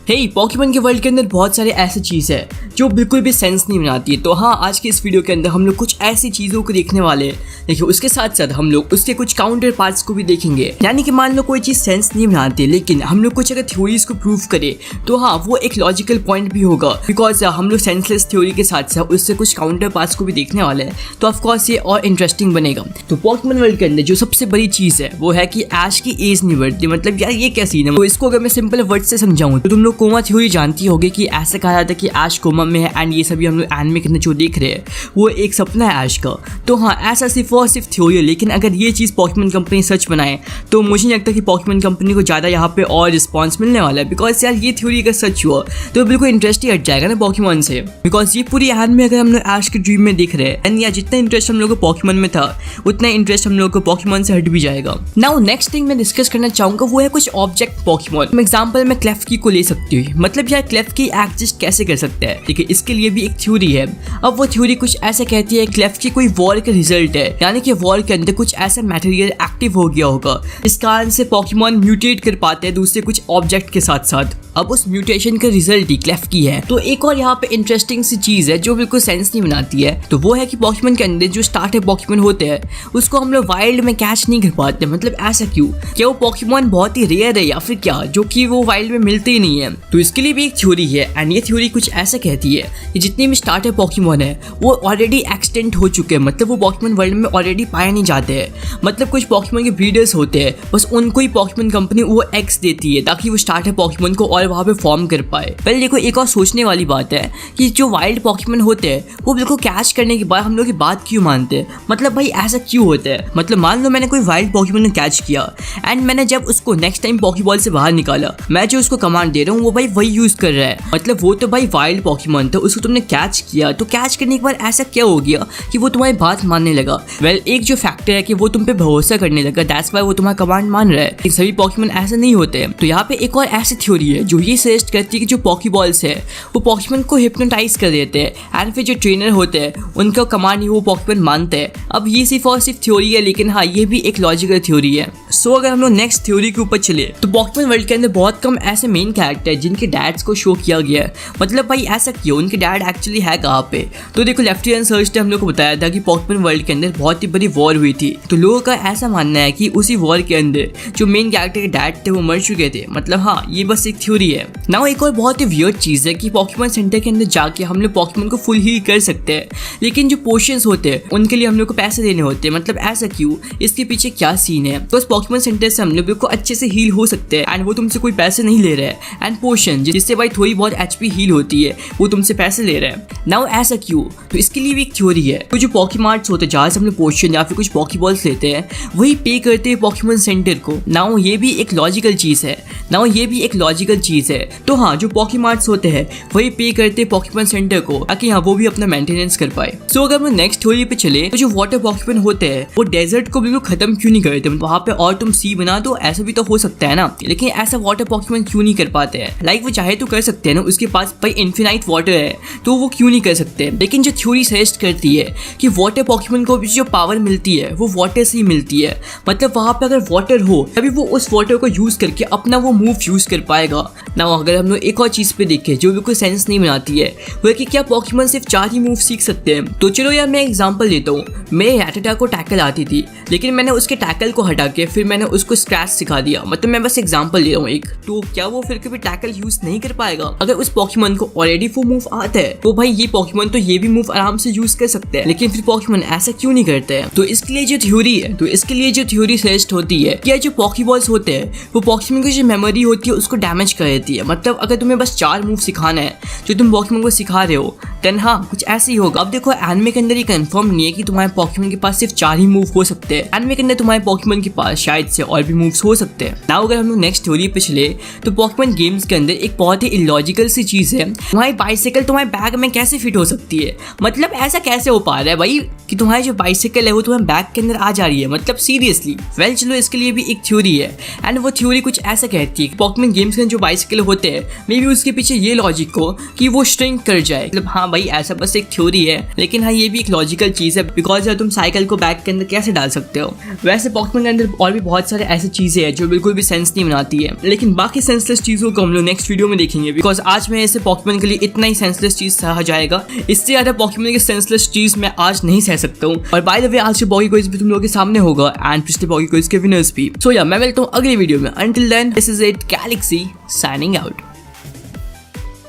Pokemon के world के अंदर बहुत सारे ऐसी चीज़ है जो बिल्कुल भी सेंस नहीं बनाती है। तो हाँ, आज के इस वीडियो के अंदर हम लोग कुछ ऐसी चीज़ों को देखने वाले हैं। देखिए, उसके साथ साथ हम लोग उसके कुछ काउंटर पार्ट्स को भी देखेंगे। यानी कि मान लो कोई चीज़ सेंस नहीं बनाती, लेकिन हम लोग कुछ अगर थ्योरीज को प्रूव करें तो हाँ, वो एक लॉजिकल पॉइंट भी होगा। बिकॉज हम लोग सेंसलेस थ्योरी के साथ साथ उससे कुछ काउंटर पार्ट्स को भी देखने वाले हैं, तो ऑफकोर्स ये और इंटरेस्टिंग बनेगा। तो पॉकीमोन वर्ल्ड के अंदर जो सबसे बड़ी चीज़ है वो है कि ऐश की एज नहीं बढ़ती। मतलब यार, ये क्या सीन है? तो इसको अगर मैं सिंपल वर्ड से समझाऊं तो तुम लोग कोमा थ्योरी जानती होगी कि ऐसा कहा जाता है कि ऐश कोमा में है, एंड ये सभी हम लोग एनिमे के अंदर जो देख रहे हैं वो एक सपना है ऐश का। तो हाँ, ऐसा सिर्फ और सिर्फ थ्योरी है, लेकिन अगर ये चीज़ पॉकीमोन कंपनी सच बनाए तो मुझे नहीं लगता कि पॉकीमोन कंपनी को ज़्यादा यहाँ पे और रिस्पॉन्स मिलने वाला है। बिकॉज यार, ये थ्योरी अगर सच हुआ तो बिल्कुल इंटरेस्ट ही हट जाएगा ना पॉकीमोन से। बिकॉज ये पूरी एनिमे अगर हम लोग ऐश के ड्रीम में देख रहे हैं, एंड या जितना इंटरेस्ट हम लोग को पॉकीमोन में था उतना इंटरेस्ट हम लोग को पॉकीमोन से हट भी जाएगा। नाउ नेक्स्ट थिंग मैं डिस्कस करना चाहूँगा वो है कुछ ऑब्जेक्ट पॉकीमोन। एग्जाम्पल मैं क्लेफ्की को ले सकती हूँ। मतलब यार, क्लेफ्की एग्जिस्ट कैसे कर सकता है? ठीक है, इसके लिए भी एक थ्योरी है। अब वो थ्योरी कुछ ऐसे कहती है क्लेफ्की कोई वॉर का रिजल्ट है, यानी कि वॉर के अंदर कुछ ऐसा मटेरियल एक्टिव हो गया होगा इस कारण से पॉकीमोन म्यूटेट कर पाते हैं दूसरे कुछ ऑब्जेक्ट के साथ साथ। अब उस म्यूटेशन का रिजल्ट ही क्लेफ्की है। तो एक और यहाँ पे इंटरेस्टिंग सी चीज है जो बिल्कुल सेंस नहीं बनाती है, तो वो है कि पॉकीमोन के अंदर जो स्टार्टर पॉकीमोन होते हैं उसको हम लोग वाइल्ड में कैच नहीं कर पाते। मतलब ऐसा क्यों? क्या वो पॉकीमोन बहुत ही रेयर है या फिर क्या, जो कि वो वाइल्ड में मिलते ही नहीं है? तो इसके लिए भी एक थ्योरी है, एंड ये थ्योरी कुछ ऐसा कहती है कि जितने भी स्टार्टर पॉकीमोन है वो ऑलरेडी एक्सटेंट हो चुके हैं। मतलब वो पॉकीमोन वर्ल्ड में ऑलरेडी पाए नहीं जाते हैं। मतलब कुछ पॉकीमोन के ब्रीडर्स होते हैं, बस उनको ही पॉकीमोन कंपनी वो एग्स देती है ताकि वो स्टार्टर पॉकीमोन को और वहाँ पे फॉर्म कर पाए। पहले देखो, एक और सोचने वाली बात है कि जो वाइल्ड पॉकीमोन होते हैं वो बिल्कुल कैच करने के बाद हम लोग की बात क्यों मानते हैं? मतलब भाई, ऐसा क्यों होता है? मतलब मान लो मैंने कोई वाइल्ड पॉकीमोन कैच किया एंड मैंने जब उसको नेक्स्ट टाइम पॉकीबॉल से बाहर निकाला, मैं जो उसको कमांड दे रहा हूँ वो भाई वही यूज कर रहा है। मतलब वो तो भाई वाइल्ड पॉकीमोन था, उसको तुमने कैच किया, तो कैच करने के बाद ऐसा क्या हो गया कि वो तुम्हारी बात मानने लगा? वेल, एक जो फैक्टर है कि वो तुम पे भरोसा करने लगा, दैट्स व्हाई वो तुम्हारा कमांड मान रहा है। सभी पॉकीमोन ऐसे नहीं होते। तो यहाँ पे एक और ऐसी थ्योरी है जो ये सजेस्ट करती है कि जो पॉकीबॉल्स है वो पॉकीमोन को हिप्नोटाइज कर देते हैं, एंड फिर जो ट्रेनर होते हैं उनका कमांड ही वो पॉकीमोन मानते हैं। अब ये सिर्फ और सिर्फ थ्योरी है, लेकिन हाँ, ये भी एक लॉजिकल थ्योरी है। सो अगर हम लोग नेक्स्ट थ्योरी के ऊपर चले तो पॉकीमोन वर्ल्ड के अंदर बहुत कम ऐसे मेन कैरेक्टर है जिनके डैड्स को शो किया गया है। मतलब भाई, ऐसा क्यों? उनके डैड एक्चुअली है कहाँ पे? तो देखो, लेफ्टिनेंट सर्च ने हम लोग को बताया था कि पॉकीमोन वर्ल्ड के अंदर बहुत ही बड़ी वॉर हुई थी। तो लोगों का ऐसा मानना है कि उसी वॉर के अंदर जो मेन कैरेक्टर के डैड थे वो मर चुके थे। मतलब हाँ, ये बस एक थ्योरी है। नाउ एक और बहुत ही वियर्ड चीज़ है कि पॉकीमोन सेंटर के अंदर जाके हम लोग पॉकीमोन को फुल हील कर सकते हैं, लेकिन जो पोशंस होते हैं उनके लिए हम लोग को पैसे देने होते हैं। मतलब ऐसा क्यों? इसके पीछे क्या सीन है? तो उस पॉकीमोन सेंटर से हम लोग को अच्छे से हील हो सकते हैं, एंड वो तुमसे कोई पैसे नहीं ले रहे हैं। एंड पोशन जिससे भाई थोड़ी बहुत एचपी हील होती है वो तुमसे पैसे ले रहे हैं। नाउ ऐसा क्यों? तो इसके लिए भी एक थ्योरी है। तो जो पॉकीमार्ट्स होते हैं जहाँ से हम लोग पोशन या फिर कुछ पॉकीबॉल्स लेते हैं वही पे करते हैं पॉकीमोन सेंटर को। नाउ ये भी एक लॉजिकल चीज़ है। तो हाँ, जो पॉकीमार्ट्स होते हैं वही पे करते हैं पॉकीमोन सेंटर को ताकि हाँ, वो भी अपना मेंटेनेंस कर पाए। सो अगर हम नेक्स्ट थ्योरी पे चले तो जो वाटर पॉकीमोन होते हैं वो डेजर्ट को बिल्कुल खत्म क्यों नहीं करते? वहाँ पे और तुम सी बना दो, ऐसा भी तो हो सकता है ना। लेकिन ऐसा वाटर पॉकीमोन क्यों नहीं कर पाते हैं? लाइक वो चाहे तो कर सकते हैं ना, उसके पास भाई इन्फिनाइट वाटर है, तो वो क्यों नहीं कर सकते? लेकिन जो थ्योरी सजेस्ट करती है कि वाटर पॉकीमोन को भी जो पावर मिलती है वो वाटर से ही मिलती है। मतलब वहाँ पे अगर वाटर हो तभी वो उस वाटर को यूज करके अपना वो मूव यूज कर पाएगा ना। अगर हम लोग एक और चीज पे देखें जो बिल्कुल सेंस नहीं बनाती है, वो है कि क्या पॉकीमोन सिर्फ 4 ही मूव सीख सकते हैं? तो चलो यार, मैं एग्जांपल देता हूँ। मेरे रैटाटा को टैकल आती थी, लेकिन मैंने उसके टैकल को हटा के फिर मैंने उसको स्क्रैच सिखा दिया। मतलब मैं बस एग्जांपल दे रहा हूँ एक। तो क्या वो फिर कभी टैकल यूज नहीं कर पाएगा? अगर उस पॉकीमोन को ऑलरेडी वो मूव आता है तो भाई ये पॉकीमोन तो ये भी मूव आराम से यूज कर सकते हैं, लेकिन फिर पॉकीमोन ऐसा क्यों नहीं करते हैं? तो इसके लिए जो थ्योरी सजेस्ट होती है कि जो पॉकीबॉल्स होते हैं वो पॉकीमोन की जो मेमोरी होती है उसको डैमेज कर देती है। मतलब अगर तुम्हें बस 4 मूव सिखाना है जो तुम पॉकीमोन को सिखा रहे हो, देन हाँ, कुछ ऐसे ही होगा। अब देखो, एनिमे के अंदर ये कंफर्म नहीं है कि तुम्हारे पॉकीमोन के पास सिर्फ 4 ही मूव हो सकते हैं। एनिमे के अंदर तुम्हारे पॉकीमोन के पास शायद से और भी मूव्स हो सकते हैं। नाउ अगर हम लोग नेक्स्ट थ्योरी पे चले तो पॉकीमोन गेम्स के अंदर एक बहुत ही इलॉजिकल सी चीज़ है, तुम्हारी बाइसाइकिल तुम्हारे बैग में कैसे फिट हो सकती है? मतलब ऐसा कैसे हो पा रहा है भाई कि तुम्हारी जो बाइसाइकिल है वो तुम्हारे बैग के अंदर आ जा रही है? मतलब सीरियसली। वेल, चलो, इसके लिए भी एक थ्योरी है, एंड वो थ्योरी कुछ ऐसा कहती है कि पॉकीमोन गेम्स के जो बाइसाइकिल होती होते हैं मे बी उसके पीछे ये लॉजिक हो कि वो श्रिंक कर जाए। मतलब हाँ भाई ऐसा बस एक थ्योरी है, लेकिन हाँ ये भी एक लॉजिकल चीज़ है बिकॉज तुम साइकिल को बैग के अंदर कैसे डाल सकते हो। वैसे पॉकेमॉन के अंदर और भी बहुत सारे ऐसी चीज़ें हैं जो बिल्कुल भी सेंस नहीं बनाती है, लेकिन बाकी सेंसलेस चीज़ों को हम लोग नेक्स्ट वीडियो में देखेंगे बिकॉज आज मैं ऐसे पॉकेमॉन के लिए इतना ही सेंसलेस चीज़ सहा जाएगा। इससे ज़्यादा पॉकेमॉन की सेंसलेस चीज़ मैं आज नहीं सह सकता हूँ। और बाय द वे आज के पॉकी क्विज भी तुम लोगों के सामने होगा एंड पिछले पॉकी क्विज के विनर्स भी। सो या मैं मिलता हूँ अगली वीडियो में। Until then this is it, Galaxy signing out.